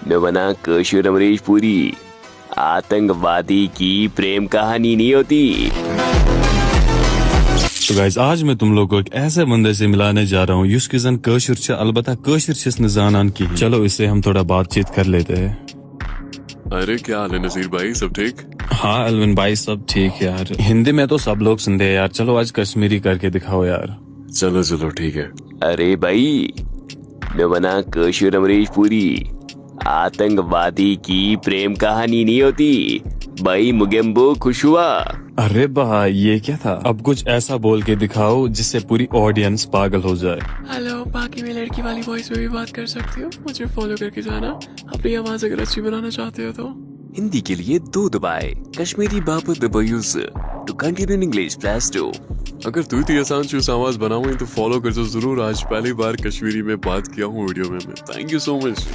न बना कशूर अमरीश पुरी। आतंकवादी की प्रेम कहानी नहीं होती। तो गाइस आज मैं तुम लोगों को एक ऐसे बंदे से मिलाने जा रहा हूँ जिसकी जन कशूर छे, अलबत्ता कशूर छे नजानान की। चलो इससे हम थोड़ा बातचीत कर लेते हैं। अरे क्या हाल है नसीर भाई, सब ठीक? हाँ अलविन भाई सब ठीक यार। हिंदी में तो सब लोग सुनते हैं यार, चलो आज कश्मीरी करके दिखाओ यार। चलो चलो ठीक है। अरे भाई, न बना कशूर अमरीश पुरी। आतंकवादी की प्रेम कहानी नहीं होती। भाई मुगेम्बो खुश हुआ। अरे भाई ये क्या था? अब कुछ ऐसा बोल के दिखाओ जिससे पूरी ऑडियंस पागल हो जाए। हेलो, बाकी मैं लड़की वाली वॉइस में भी बात कर सकती हूँ, मुझे फॉलो करके जाना अपनी आवाज अगर अच्छी बनाना चाहते हो तो। हिंदी के लिए 2 दबाए, कश्मीरी बाबू दबाइयो to continue in English press 2। अगर तू इतनी आसान चूस आवाज बनाऊँ तो फॉलो कर दो जरूर। आज पहली बार कश्मीरी में बात किया हूँ वीडियो में। Thank you so much.